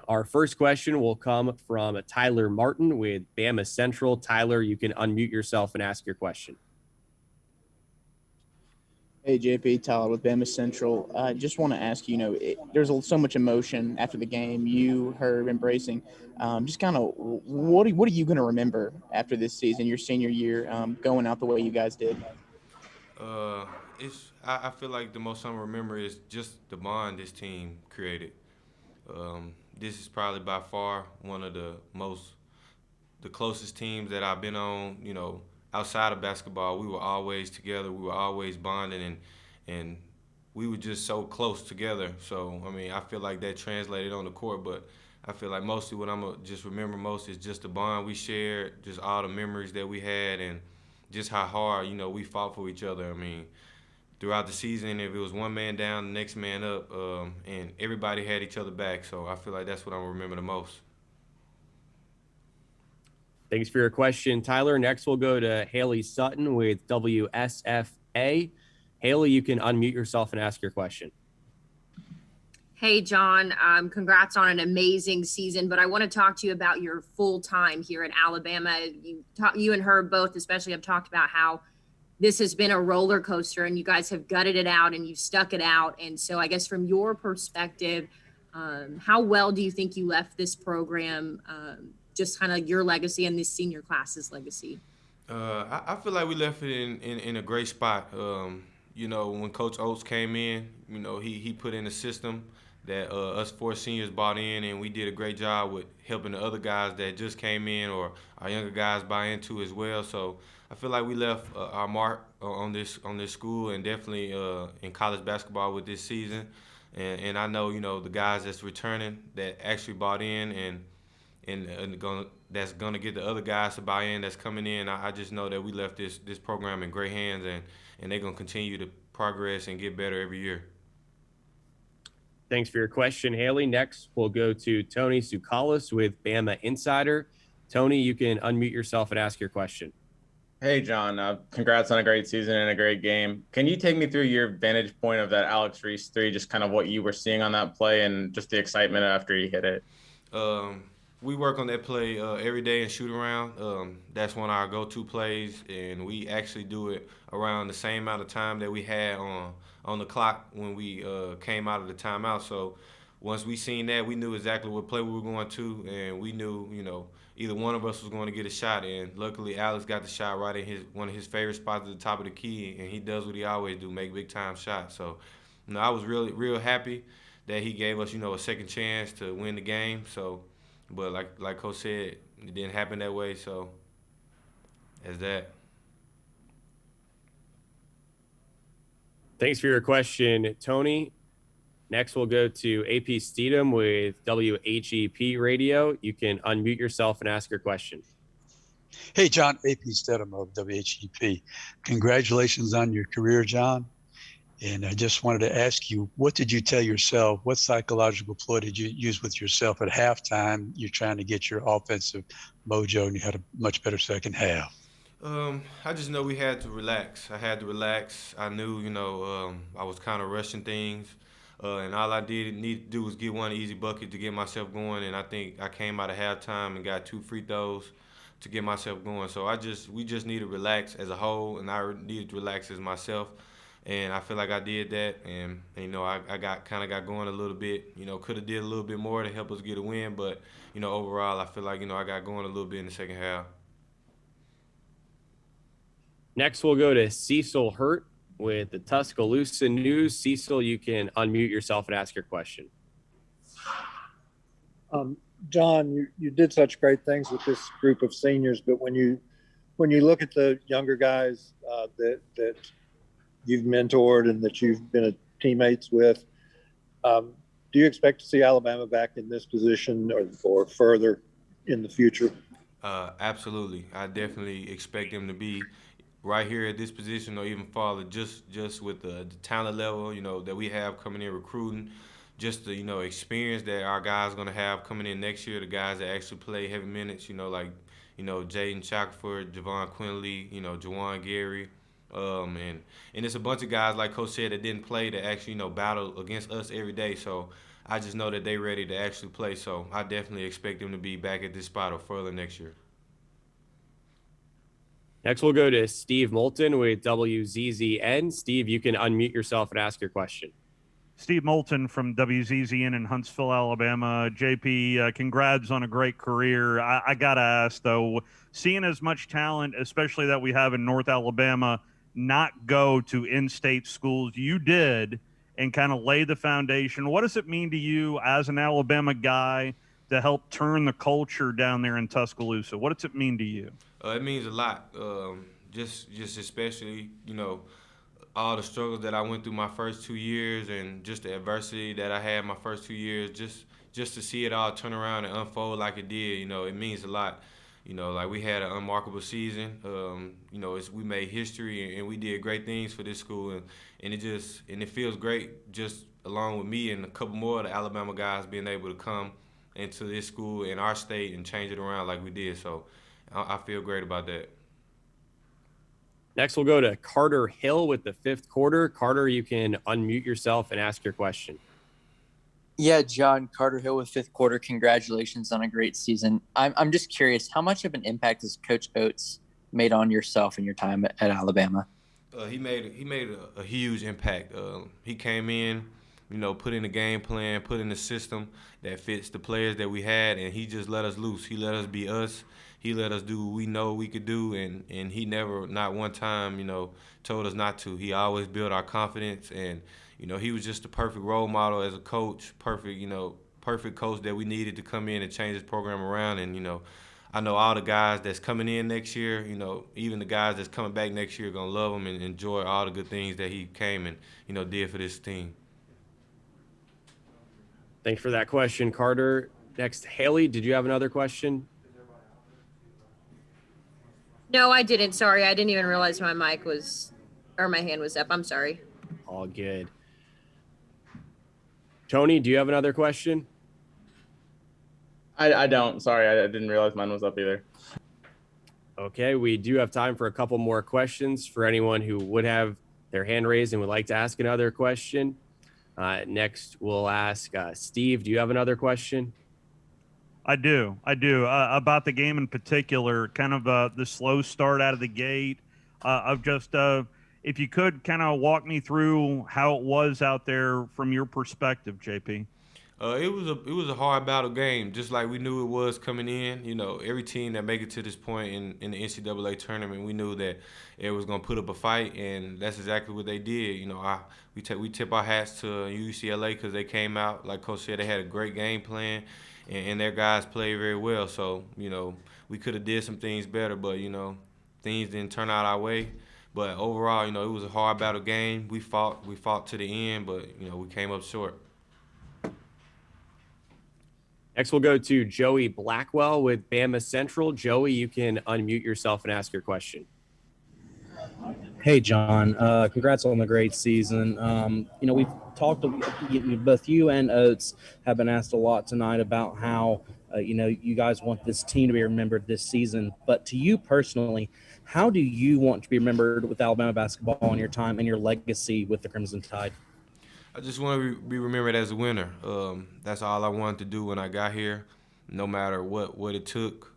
Our first question will come from Tyler Martin with Bama Central. Tyler, you can unmute yourself and ask your question. Hey, JP, Tyler with Bama Central. Just want to ask you, there's so much emotion after the game, you, Herb, embracing. Just kind of what are you going to remember after this season, your senior year, going out the way you guys did? I feel like the most I'm gonna remember is just the bond this team created. This is probably by far one of the closest teams that I've been on. Outside of basketball, we were always together. We were always bonding, and we were just so close together. So I feel like that translated on the court, but I feel like mostly what I'm gonna just remember most is just the bond we shared, just all the memories that we had, and just how hard we fought for each other. Throughout the season, if it was one man down, the next man up, and everybody had each other back. So I feel like that's what I'm gonna remember the most. Thanks for your question, Tyler. Next, we'll go to Haley Sutton with WSFA. Haley, you can unmute yourself and ask your question. Hey, John, congrats on an amazing season, but I want to talk to you about your full time here at Alabama. You and her both especially have talked about how this has been a roller coaster and you guys have gutted it out and you've stuck it out. And so I guess from your perspective, how well do you think you left this program, just kind of your legacy and this senior class's legacy? I feel like we left it in a great spot. When Coach Oates came in, he put in a system that us four seniors bought in, and we did a great job with helping the other guys that just came in or our younger guys buy into as well. So I feel like we left our mark on this school, and definitely in college basketball with this season. And I know the guys that's returning that actually bought in and that's gonna get the other guys to buy in that's coming in. I just know that we left this program in great hands, and they're gonna continue to progress and get better every year. Thanks for your question, Haley. Next, we'll go to Tony Tsoukalos with Bama Insider. Tony, you can unmute yourself and ask your question. Hey, John. Congrats on a great season and a great game. Can you take me through your vantage point of that Alex Reese three, just kind of what you were seeing on that play and just the excitement after he hit it? We work on that play every day in shoot around. That's one of our go-to plays, and we actually do it around the same amount of time that we had on the clock when we came out of the timeout. So once we seen that, we knew exactly what play we were going to, and we knew, either one of us was going to get a shot. And luckily, Alex got the shot right in one of his favorite spots at the top of the key, and he does what he always do, make big-time shots. So, I was really, real happy that he gave us, a second chance to win the game. So, but like Coach said, it didn't happen that way. So, as that. Thanks for your question, Tony. Next, we'll go to AP Steedham with WHEP Radio. You can unmute yourself and ask your question. Hey, John, AP Steedham of WHEP. Congratulations on your career, John. And I just wanted to ask you, what did you tell yourself? What psychological ploy did you use with yourself at halftime? You're trying to get your offensive mojo, and you had a much better second half. I just know we had to relax. I had to relax. I knew, I was kind of rushing things. And all I need to do was get one easy bucket to get myself going. And I think I came out of halftime and got 2 free throws to get myself going. So we just need to relax as a whole, and I needed to relax as myself. And I feel like I did that, and I got going a little bit. Could have did a little bit more to help us get a win, but overall I feel like I got going a little bit in the second half. Next, we'll go to Cecil Hurt with the Tuscaloosa News. Cecil, you can unmute yourself and ask your question. John, you did such great things with this group of seniors, but when you look at the younger guys that you've mentored and that you've been teammates with, do you expect to see Alabama back in this position or further in the future? Absolutely. I definitely expect them to be right here at this position or even farther, just with the talent level, that we have coming in recruiting, just the, experience that our guys are going to have coming in next year, the guys that actually play heavy minutes, like, Jaden Shackelford, Javon Quinley, Juwan Gary, and it's a bunch of guys, like Coach said, that didn't play that actually, battle against us every day. So I just know that they're ready to actually play. So I definitely expect them to be back at this spot or further next year. Next, we'll go to Steve Moulton with WZZN. Steve, you can unmute yourself and ask your question. Steve Moulton from WZZN in Huntsville, Alabama. JP, congrats on a great career. I got to ask, though, seeing as much talent, especially that we have in North Alabama, not go to in-state schools, you did, and kind of lay the foundation. What does it mean to you as an Alabama guy to help turn the culture down there in Tuscaloosa? What does it mean to you? It means a lot. Just especially, all the struggles that I went through my first 2 years and just the adversity that I had my first 2 years, just to see it all turn around and unfold like it did, it means a lot. Like we had an unmarkable season. We made history and we did great things for this school, and it feels great just along with me and a couple more of the Alabama guys being able to come into this school in our state and change it around like we did. So I feel great about that. Next, we'll go to Carter Hill with the fifth quarter. Carter, you can unmute yourself and ask your question. Yeah, John, Carter Hill with fifth quarter. Congratulations on a great season. I'm just curious, how much of an impact has Coach Oates made on yourself and your time at Alabama? He made a huge impact. He came in, put in a game plan, put in a system that fits the players that we had, and he just let us loose. He let us be us. He let us do what we know we could do, and he never, not one time, told us not to. He always built our confidence, and, he was just the perfect role model as a coach, perfect coach that we needed to come in and change this program around. And, I know all the guys that's coming in next year, even the guys that's coming back next year are going to love him and enjoy all the good things that he came and, did for this team. Thanks for that question, Carter. Next, Haley, did you have another question? No, I didn't. Sorry. I didn't even realize my my hand was up. I'm sorry. All good. Tony, do you have another question? I don't. Sorry, I didn't realize mine was up either. Okay, we do have time for a couple more questions for anyone who would have their hand raised and would like to ask another question. Next, we'll ask Steve, do you have another question? I do. About the game in particular, kind of the slow start out of the gate. If you could kind of walk me through how it was out there from your perspective, JP. It was a hard battle game, just like we knew it was coming in. Every team that make it to this point in the NCAA tournament, we knew that it was going to put up a fight, and that's exactly what they did. We tip our hats to UCLA because they came out, like Coach said, they had a great game plan, and their guys played very well. So, we could have did some things better, but, things didn't turn out our way. But overall, it was a hard battle game. We fought to the end, but, we came up short. Next, we'll go to Joey Blackwell with Bama Central. Joey, you can unmute yourself and ask your question. Hey, John. Congrats on the great season. We've talked, both you and Oates have been asked a lot tonight about how, you guys want this team to be remembered this season. But to you personally, how do you want to be remembered with Alabama basketball in your time and your legacy with the Crimson Tide? I just want to be remembered as a winner. That's all I wanted to do when I got here, no matter what it took,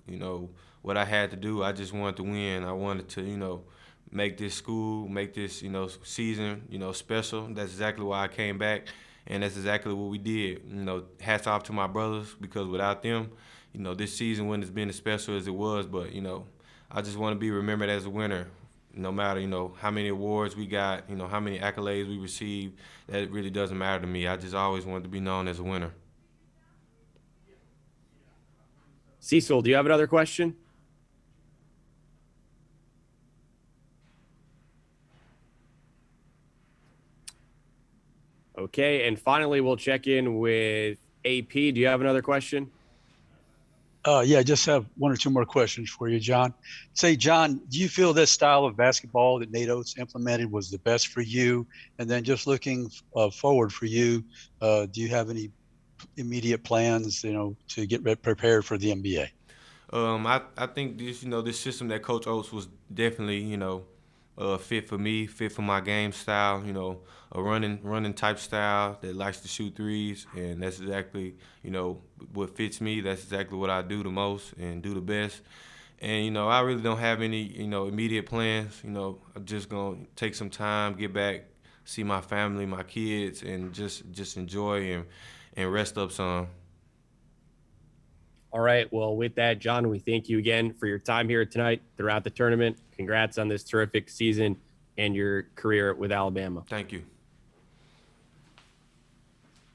what I had to do. I just wanted to win. I wanted to, make this school, make this, season, special. That's exactly why I came back, and that's exactly what we did. Hats off to my brothers, because without them, this season wouldn't have been as special as it was. But, I just want to be remembered as a winner. No matter, how many awards we got, how many accolades we received, that really doesn't matter to me. I just always wanted to be known as a winner. Cecil, do you have another question? Okay, and finally, we'll check in with AP. Do you have another question? Yeah, I just have one or two more questions for you, John. Say, John, do you feel this style of basketball that Nate Oates implemented was the best for you? And then just looking forward for you, do you have any immediate plans, to get prepared for the NBA? I think this, this system that Coach Oates was definitely, fit for me, fit for my game style. You know, a running type style that likes to shoot threes, and that's exactly, you know, what fits me. That's exactly what I do the most and do the best. And, you know, I really don't have any, you know, immediate plans. You know, I'm just going to take some time, get back, see my family, my kids, and just enjoy and rest up some. All right. Well, with that, John, we thank you again for your time here tonight throughout the tournament. Congrats on this terrific season and your career with Alabama. Thank you.